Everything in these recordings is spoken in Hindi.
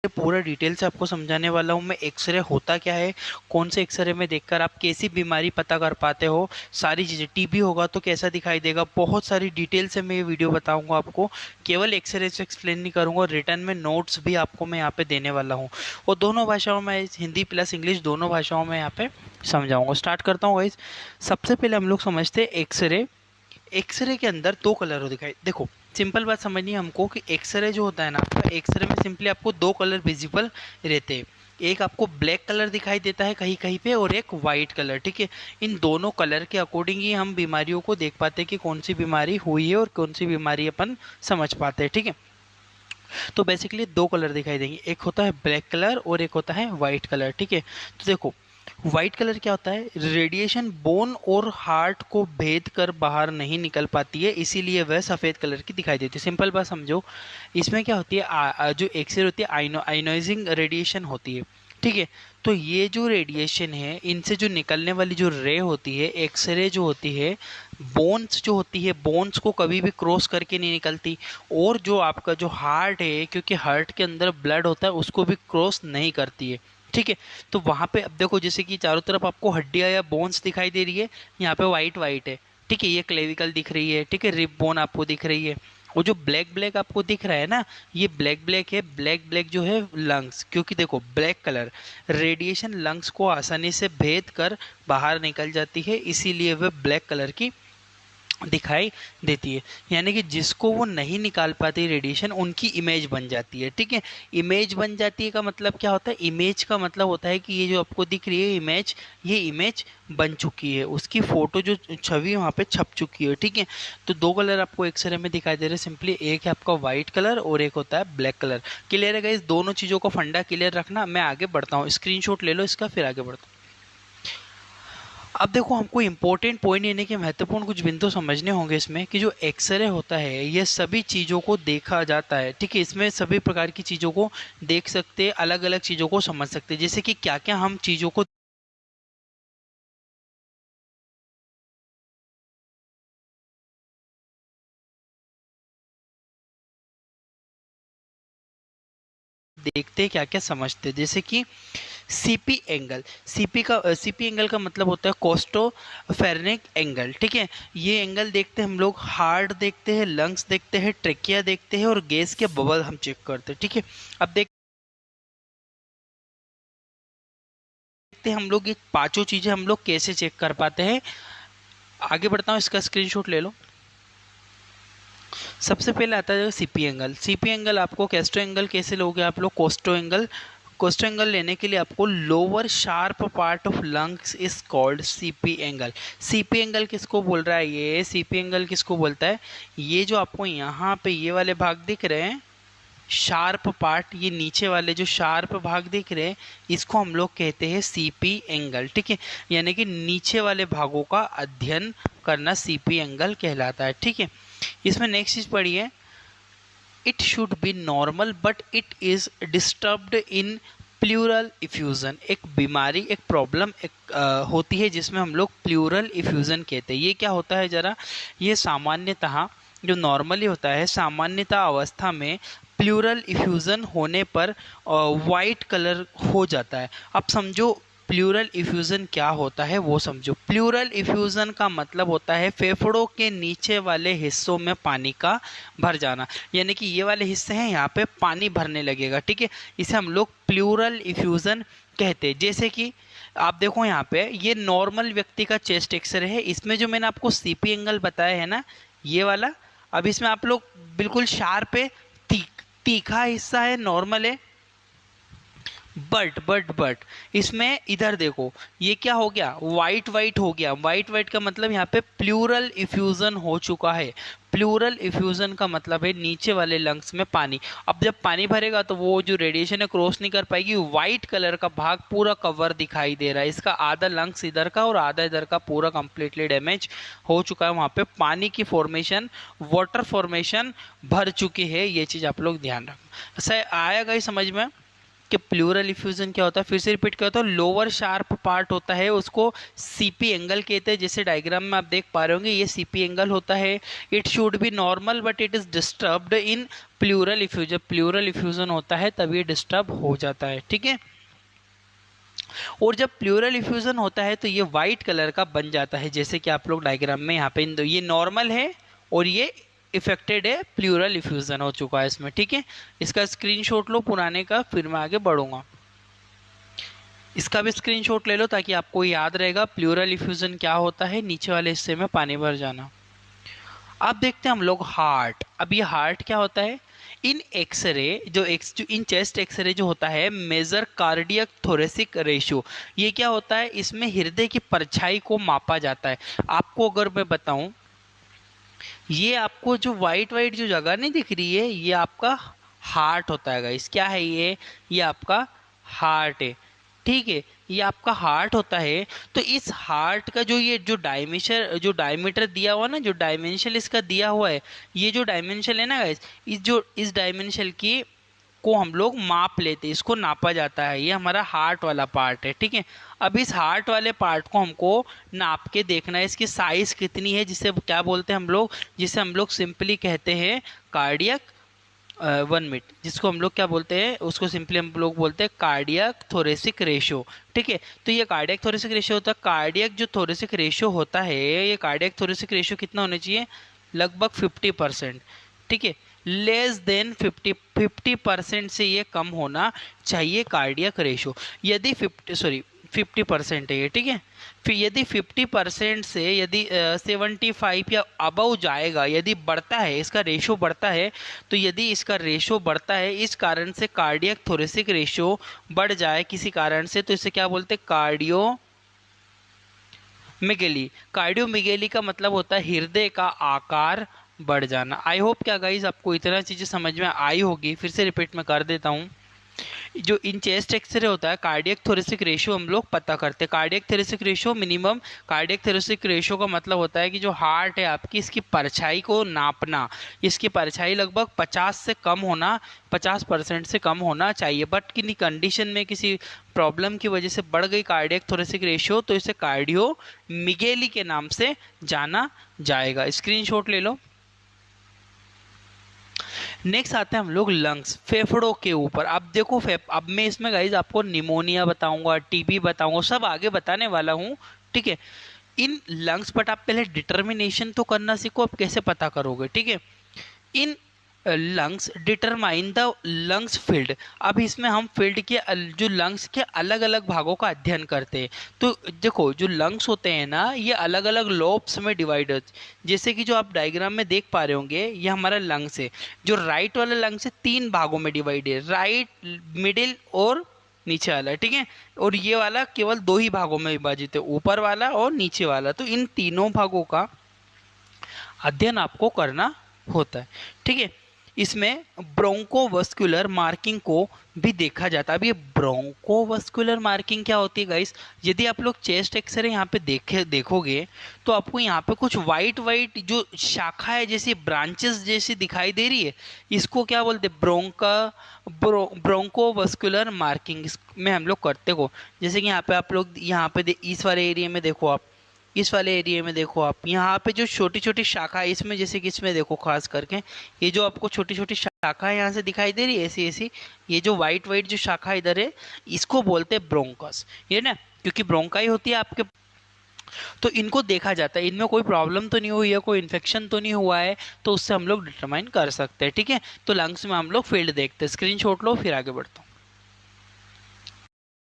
पूरा डिटेल से आपको समझाने वाला हूँ मैं। एक्सरे होता क्या है, कौन से एक्सरे में देखकर आप कैसी बीमारी पता कर पाते हो, सारी चीज़ें। टीबी होगा तो कैसा दिखाई देगा, बहुत सारी डिटेल से मैं ये वीडियो बताऊंगा आपको। केवल एक्सरे से एक्सप्लेन नहीं करूंगा, रिटर्न में नोट्स भी आपको मैं यहाँ पे देने वाला हूँ। और दोनों भाषाओं में, हिंदी प्लस इंग्लिश दोनों भाषाओं में यहाँ पे समझाऊंगा। स्टार्ट करता हूँ गाइस। सबसे पहले हम लोग समझते हैं एक्सरे। एक्सरे के अंदर दो कलर हो दिखाई, देखो सिंपल बात समझनी है हमको कि एक्सरे जो होता है ना आपका, एक्सरे में सिंपली आपको दो कलर विजिबल रहते हैं। एक आपको ब्लैक कलर दिखाई देता है कहीं कहीं पे, और एक वाइट कलर, ठीक है। इन दोनों कलर के अकॉर्डिंग ही हम बीमारियों को देख पाते हैं कि कौन सी बीमारी हुई है और कौन सी बीमारी अपन समझ पाते हैं, ठीक है। तो बेसिकली दो कलर दिखाई देंगे, एक होता है ब्लैक कलर और एक होता है वाइट कलर, ठीक है। तो देखो व्हाइट कलर क्या होता है, रेडिएशन बोन और हार्ट को भेद कर बाहर नहीं निकल पाती है, इसीलिए वह सफ़ेद कलर की दिखाई देती है। सिंपल बात समझो, इसमें क्या होती है, जो एक्सरे होती है आयनाइजिंग रेडिएशन होती है, ठीक है। तो ये जो रेडिएशन है, इनसे जो निकलने वाली जो रे होती है, एक्सरे जो होती है, बोन्स जो होती है, बोन्स को कभी भी क्रॉस करके नहीं निकलती। और जो आपका जो हार्ट है, क्योंकि हार्ट के अंदर ब्लड होता है, उसको भी क्रॉस नहीं करती है, ठीक है। तो वहां पे अब देखो, जैसे कि चारों तरफ आपको हड्डियां या बोन्स दिखाई दे रही है, यहाँ पे वाइट वाइट है, ठीक है। ये क्लेविकल दिख रही है, ठीक है, रिब बोन आपको दिख रही है। वो जो ब्लैक ब्लैक आपको दिख रहा है ना, ये ब्लैक ब्लैक है। ब्लैक ब्लैक जो है लंग्स, क्योंकि देखो ब्लैक कलर, रेडिएशन लंग्स को आसानी से भेद कर बाहर निकल जाती है, इसीलिए वह ब्लैक कलर की दिखाई देती है। यानी कि जिसको वो नहीं निकाल पाती रेडिएशन, उनकी इमेज बन जाती है, ठीक है। इमेज बन जाती है का मतलब क्या होता है, इमेज का मतलब होता है कि ये जो आपको दिख रही है इमेज, ये इमेज बन चुकी है, उसकी फोटो जो छवि वहाँ पे छप चुकी है, ठीक है। तो दो कलर आपको एक्सरे में दिखाई दे रहे हैं सिंपली, एक है आपका व्हाइट कलर और एक होता है ब्लैक कलर। क्लियर है गाइस, दोनों चीज़ों का फंडा क्लियर रखना। मैं आगे बढ़ता हूँ, स्क्रीनशॉट ले लो इसका, फिर आगे बढ़ता हूँ। अब देखो, हमको इम्पोर्टेंट पॉइंट यानी कि महत्वपूर्ण कुछ बिंदु समझने होंगे इसमें, कि जो एक्सरे होता है ये सभी चीज़ों को देखा जाता है, ठीक है। इसमें सभी प्रकार की चीज़ों को देख सकते हैं, अलग अलग चीज़ों को समझ सकते हैं, जैसे कि क्या क्या हम चीज़ों को देखते हैं, क्या क्या समझते हैं। जैसे कि सीपी एंगल, सीपी एंगल का मतलब होता है कोस्टो फेरेनिक एंगल, ठीक है। ये एंगल देखते हैं हम लोग, हार्ट देखते हैं, लंग्स देखते हैं, ट्रेकिया देखते हैं, और गैस के बबल हम चेक करते हैं, ठीक है। अब देखते हैं हम लोग ये पांचों चीजें हम लोग कैसे चेक कर पाते हैं। आगे बढ़ता हूँ, इसका स्क्रीनशॉट ले लो। सबसे पहले आता है सीपी एंगल। सीपी एंगल आपको, कैस्ट्रो एंगल कैसे लोगे आप लोग, कोस्टो एंगल। कोस्टो एंगल लेने के लिए आपको lower sharp part of lungs is called CP angle. CP angle किसको बोल रहा है, ये सीपी एंगल किसको बोलता है, ये जो आपको यहाँ पे ये वाले भाग दिख रहे हैं, शार्प पार्ट, ये नीचे वाले जो शार्प भाग दिख रहे हैं, इसको हम लोग कहते हैं सीपी एंगल, ठीक है। यानी कि नीचे वाले भागों का अध्ययन करना सीपी एंगल कहलाता है, ठीक है। इसमें नेक्स्ट चीज पढ़िए, it should be normal but it is disturbed in pleural effusion. एक बीमारी, एक प्रॉब्लम एक होती है जिसमें हम लोग प्लूरल इफ्यूजन कहते हैं। ये क्या होता है जरा, ये सामान्यतः जो नॉर्मली होता है, सामान्यतः अवस्था में प्लूरल इफ्यूजन होने पर वाइट कलर हो जाता है। अब समझो प्लूरल इफ्यूजन क्या होता है वो समझो। प्लूरल इफ्यूजन का मतलब होता है फेफड़ों के नीचे वाले हिस्सों में पानी का भर जाना, यानी कि ये वाले हिस्से हैं, यहाँ पे पानी भरने लगेगा, ठीक है। इसे हम लोग प्लूरल इफ्यूजन कहते हैं। जैसे कि आप देखो यहाँ पे, ये नॉर्मल व्यक्ति का चेस्ट एक्सरे है, इसमें जो मैंने आपको सीपी एंगल बताया है ना, ये वाला, अब इसमें आप लोग बिल्कुल शार्प है, तीखा हिस्सा है, नॉर्मल है। बट इसमें इधर देखो, ये क्या हो गया, वाइट वाइट हो गया। वाइट वाइट का मतलब यहाँ पे प्लूरल इफ्यूजन हो चुका है। प्लूरल इफ्यूजन का मतलब है नीचे वाले लंग्स में पानी। अब जब पानी भरेगा तो वो जो रेडिएशन है क्रॉस नहीं कर पाएगी, वाइट कलर का भाग पूरा कवर दिखाई दे रहा है, इसका आधा लंग्स इधर का और आधा इधर का पूरा कंप्लीटली डैमेज हो चुका है। वहाँ पे पानी की फॉर्मेशन, वाटर फॉर्मेशन भर चुकी है। ये चीज़ आप लोग ध्यान रखना। सही आएगा ही समझ में कि प्लूरल इफ्यूजन क्या होता है। फिर से रिपीट करता हूँ, लोअर शार्प पार्ट होता है उसको सीपी एंगल कहते हैं। जैसे डायग्राम में आप देख पा रहे होंगे, ये सीपी एंगल होता है। It should be normal but it is disturbed in pleural effusion, जब प्लूरल इफ्यूजन होता है तब ये डिस्टर्ब हो जाता है, ठीक है। और जब प्लूरल इफ्यूजन होता है तो ये वाइट कलर का बन जाता है, जैसे कि आप लोग डायग्राम में यहाँ पे ये नॉर्मल है और ये इफेक्टेड है, प्लूरल इफ्यूजन हो चुका है इसमें, ठीक है। इसका स्क्रीनशॉट लो पुराने का, फिर मैं आगे बढ़ूंगा। इसका भी स्क्रीनशॉट ले लो ताकि आपको याद रहेगा प्लूरल इफ्यूजन क्या होता है। नीचे वाले हिस्से में पानी भर जाना। अब देखते हैं हम लोग हार्ट। अब ये हार्ट क्या होता है, इन एक्सरे जो इन चेस्ट एक्सरे जो होता है मेजर कार्डियक थोरेसिक रेशियो, ये क्या होता है, इसमें हृदय की परछाई को मापा जाता है। आपको अगर मैं बताऊं, ये आपको जो वाइट वाइट जो जगह नहीं दिख रही है, ये आपका हार्ट होता है गाइस। क्या है ये आपका हार्ट है, ठीक है। ये आपका हार्ट होता है। तो इस हार्ट का जो ये जो डायमीटर दिया हुआ ना, जो डायमेंशन इसका दिया हुआ है, ये जो डायमेंशन है ना गाइस, इस डायमेंशन की को हम लोग माप लेते हैं, इसको नापा जाता है। ये हमारा हार्ट वाला पार्ट है, ठीक है। अब इस हार्ट वाले पार्ट को हमको नाप के देखना है, इसकी साइज कितनी है, जिसे क्या बोलते हैं हम लोग, जिसे हम लोग सिंपली कहते हैं कार्डियक 1 मिनट, जिसको हम लोग क्या बोलते हैं, उसको सिंपली हम लोग बोलते हैं कार्डियक थोरेसिक रेशियो, ठीक है। तो ये कार्डियक थोरेसिक रेशियो होता है। कार्डियक जो थोरेसिक रेशियो होता है, ये कार्डियक थोरेसिक रेशियो कितना होना चाहिए, लगभग 50%, ठीक है। लेस देन 50% से ये कम होना चाहिए कार्डियक रेशियो। यदि 50% है ये, ठीक है। फिर यदि 50% से यदि 75 या अबव जाएगा, यदि बढ़ता है इसका रेशो बढ़ता है, तो यदि इसका रेशो बढ़ता है इस कारण से कार्डियक थोरेसिक रेशो बढ़ जाए किसी कारण से, तो इसे क्या बोलते हैं, कार्डियोमिगेली। कार्डियोमिगेली का मतलब होता है हृदय का आकार बढ़ जाना। आई होप क्या गाइस आपको इतना चीज़ें समझ में आई होगी। फिर से रिपीट में कर देता हूँ। जो इन चेस्ट एक्सरे होता है, कार्डियक थोरेसिक रेशियो हम लोग पता करते हैं। Cardiac thoracic ratio minimum, cardiac thoracic ratio का मतलब होता है कि जो हार्ट है आपकी, इसकी परछाई को नापना। इसकी परछाई लगभग 50 से कम होना, 50% से कम होना चाहिए। बट किन्हीं कंडीशन में किसी प्रॉब्लम की वजह से बढ़ गई कार्डियक थोरेसिक रेशियो, तो इसे कार्डियो मिगेली के नाम से जाना जाएगा। स्क्रीनशॉट ले लो। नेक्स्ट आते हैं हम लोग लंग्स, फेफड़ों के ऊपर। अब देखो अब मैं इसमें गाइज आपको निमोनिया बताऊंगा, टीबी बताऊंगा, सब आगे बताने वाला हूँ, ठीक है। इन लंग्स, बट आप पहले डिटर्मिनेशन तो करना सीखो, आप कैसे पता करोगे, ठीक है। In lungs determine the lungs field. अब इसमें हम फील्ड के जो लंग्स के अलग अलग भागों का अध्ययन करते हैं। तो देखो जो लंग्स होते हैं ना, ये अलग अलग लोब्स में डिवाइड होते, जैसे कि जो आप डायग्राम में देख पा रहे होंगे, ये हमारा लंग्स है। जो राइट वाला लंग्स है 3 भागों में डिवाइड है, राइट, मिडिल और नीचे वाला, ठीक है। और ये वाला केवल 2 ही भागों में विभाजित है, ऊपर वाला और नीचे वाला। तो इन तीनों भागों का अध्ययन आपको करना होता है, ठीक है। इसमें ब्रोंकोवस्कुलर मार्किंग को भी देखा जाता है। अब ये ब्रोंकोवस्कुलर मार्किंग क्या होती है गाइस, यदि आप लोग चेस्ट एक्सरे यहाँ पे देखोगे, तो आपको यहाँ पे कुछ वाइट वाइट जो शाखा है, जैसी ब्रांचेस जैसी दिखाई दे रही है, इसको क्या बोलते हैं, ब्रोंकोवस्कुलर मार्किंग में हम लोग करते हो। जैसे कि यहाँ पे आप लोग यहाँ पे इस वाले एरिया में देखो, आप इस वाले एरिया में देखो, आप यहाँ पे जो छोटी छोटी शाखा है इसमें, जैसे कि इसमें देखो खास करके, ये जो आपको छोटी छोटी शाखा है यहाँ से दिखाई दे रही है, ऐसी ऐसी, ये जो वाइट वाइट जो शाखा इधर है, इसको बोलते हैं ब्रोंकस, ये ना, क्योंकि ब्रोंकाई होती है आपके। तो इनको देखा जाता है, इनमें कोई प्रॉब्लम तो नहीं हुई है, कोई इन्फेक्शन तो नहीं हुआ है, तो उससे हम लोग डिटरमाइन कर सकते हैं, ठीक है। तो लंग्स में हम लोग फील्ड देखते हैं। स्क्रीनशॉट लो, फिर आगे बढ़ता हूँ।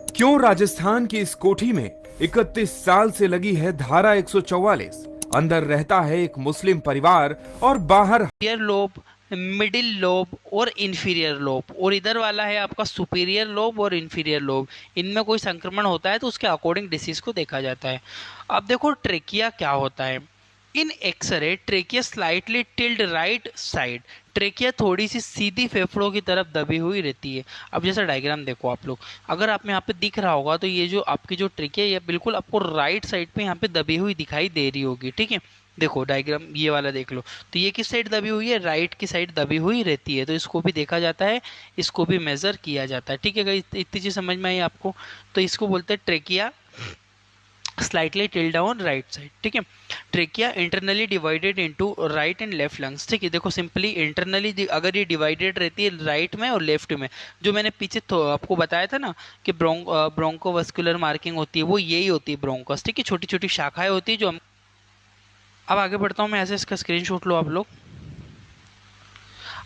क्यों राजस्थान की इस कोठी में 31 साल से लगी है धारा 144? अंदर रहता है एक मुस्लिम परिवार और बाहर सुपीरियर लोब, मिडिल लोब और इंफीरियर लोब, और इधर वाला है आपका सुपीरियर लोब और इंफीरियर लोब। इनमें कोई संक्रमण होता है तो उसके अकॉर्डिंग डिसीज को देखा जाता है। अब देखो ट्रेकिया क्या होता है। In x-ray trachea slightly tilted right side, trachea थोड़ी सी सीधी फेफड़ों की तरफ दबी हुई रहती है। अब जैसा डायग्राम देखो आप लोग, अगर आप यहाँ पे दिख रहा होगा, तो ये जो आपकी जो ट्रेकिया है, ये बिल्कुल आपको राइट साइड पे यहाँ पे दबी हुई दिखाई दे रही होगी, ठीक है। देखो डायग्राम ये वाला देख लो, तो ये किस साइड दबी हुई है, राइट की साइड दबी हुई रहती है। तो इसको भी देखा जाता है, इसको भी मेजर किया जाता है, ठीक है। इतनी चीज समझ में आई आपको। तो इसको बोलते हैं trachea slightly tilde down right side, ठीक है। Trachea internally divided into right and left lungs, ठीक है। देखो सिंपली इंटरनली अगर ये डिवाइडेड रहती है राइट में और लेफ्ट में, जो मैंने पीछे तो आपको बताया था ना कि ब्रोंकोवास्कुलर मार्किंग होती है, वो यही होती है ब्रोंकस, ठीक है। छोटी छोटी शाखाएं होती है जो हम। अब आगे बढ़ता हूँ मैं, ऐसे इसका स्क्रीनशॉट लो आप लोग।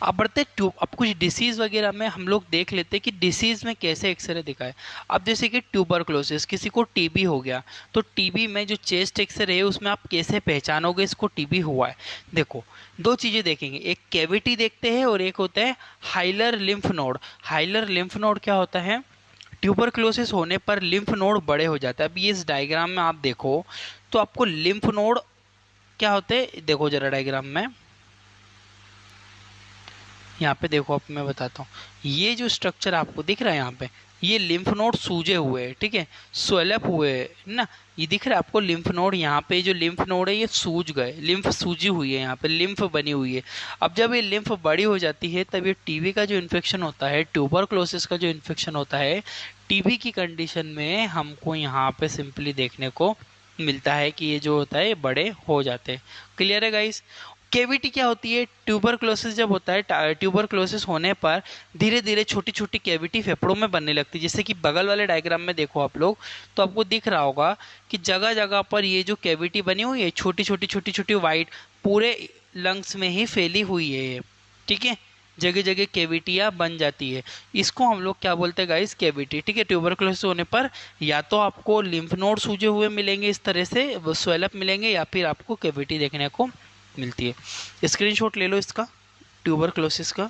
अब बढ़ते ट्यूब, अब कुछ डिसीज़ वगैरह में हम लोग देख लेते हैं कि डिसीज़ में कैसे एक्सरे दिखाए। अब जैसे कि ट्यूबरक्लोसिस, किसी को टीबी हो गया, तो टीबी में जो चेस्ट एक्सरे है उसमें आप कैसे पहचानोगे इसको टीबी हुआ है। देखो दो चीज़ें देखेंगे, एक कैविटी देखते हैं और एक होता है hilar lymph node. Hilar lymph node क्या होता है, ट्यूबरक्लोसिस होने पर लिम्फ नोड बड़े हो जाते हैं। अब ये इस डायग्राम में आप देखो तो आपको लिम्फ नोड क्या होते हैं, देखो जरा डायग्राम में, यहाँ पे देखो, अब मैं बताता हूँ। ये जो स्ट्रक्चर आपको दिख रहा है यहाँ पे, ये लिम्फ नोड सूजे हुए हैं, ठीक है, स्वेलअप हुए हैं ना। ये दिख रहा है आपको लिम्फ नोड, यहाँ पे जो लिम्फ नोड है ये सूज गए, लिम्फ सूजी हुई है, यहाँ पे लिम्फ बनी हुई है। अब जब ये लिम्फ बड़ी हो जाती है तब ये टीबी का जो इन्फेक्शन होता है, ट्यूबरक्लोसिस का जो इन्फेक्शन होता है, टीबी की कंडीशन में हमको यहाँ पे सिंपली देखने को मिलता है कि ये जो होता है बड़े हो जाते हैं। क्लियर है गाइस। केविटी क्या होती है, ट्यूबरक्लोसिस जब होता है, ट्यूबरक्लोसिस होने पर धीरे धीरे छोटी छोटी कैविटी फेफड़ों में बनने लगती है। जैसे कि बगल वाले डायग्राम में देखो आप लोग, तो आपको दिख रहा होगा कि जगह जगह पर ये जो कैविटी बनी हुई है छोटी छोटी छोटी छोटी वाइट, पूरे लंग्स में ही फैली हुई है ये, ठीक है। जगह जगह कैविटियाँ बन जाती है, इसको हम लोग क्या बोलते हैं गाइस, कैविटी, ठीक है। ट्यूबरक्लोसिस होने पर या तो आपको लिम्फ नोड सूजे हुए मिलेंगे इस तरह से, स्वेलअप मिलेंगे, या फिर आपको कैविटी देखने को मिलती है। स्क्रीनशॉट ले लो इसका, ट्यूबरक्लोसिस का।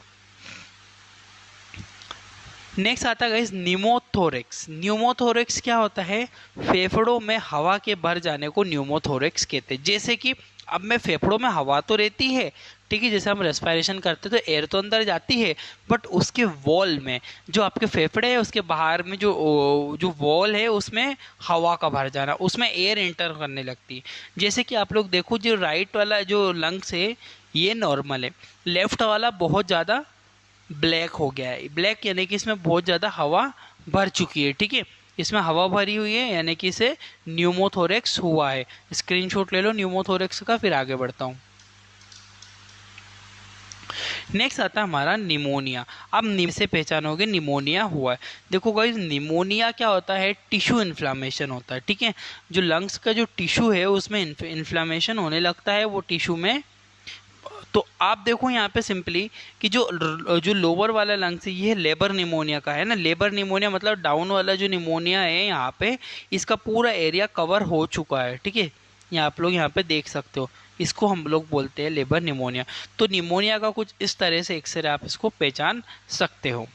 नेक्स्ट आता है गाइस न्यूमोथोरेक्स। न्यूमोथोरेक्स क्या होता है, फेफड़ों में हवा के भर जाने को न्यूमोथोरेक्स कहते हैं। जैसे कि अब में फेफड़ों में हवा तो रहती है, ठीक है, जैसे हम रेस्पिरेशन करते हैं तो एयर तो अंदर जाती है, बट उसके वॉल में, जो आपके फेफड़े है उसके बाहर में जो जो वॉल है उसमें हवा का भर जाना, उसमें एयर एंटर करने लगती है। जैसे कि आप लोग देखो, जो राइट वाला जो लंग्स है ये नॉर्मल है, लेफ्ट वाला बहुत ज़्यादा ब्लैक हो गया है। ब्लैक यानी कि इसमें बहुत ज़्यादा हवा भर चुकी है, ठीक है, इसमें हवा भरी हुई है, यानी कि इसे न्यूमोथोरेक्स हुआ है। स्क्रीनशॉट ले लो न्यूमोथोरेक्स का, फिर आगे बढ़ता हूँ। नेक्स्ट आता है हमारा निमोनिया। अब से पहचानोगे निमोनिया हुआ है। देखो गाइस, निमोनिया क्या होता है, टिश्यू इन्फ्लामेशन होता है, ठीक है। जो लंग्स का जो टिश्यू है उसमें इन्फ्लामेशन होने लगता है, वो टिश्यू में। तो आप देखो यहाँ पे सिंपली कि जो जो लोअर वाला लंग्स है ये लेबर निमोनिया का है ना। लेबर निमोनिया मतलब डाउन वाला जो निमोनिया है यहाँ पे, इसका पूरा एरिया कवर हो चुका है, ठीक है। यहाँ आप लोग यहाँ पे देख सकते हो, इसको हम लोग बोलते हैं लेबर निमोनिया। तो निमोनिया का कुछ इस तरह से एक्सरे आप इसको पहचान सकते हो।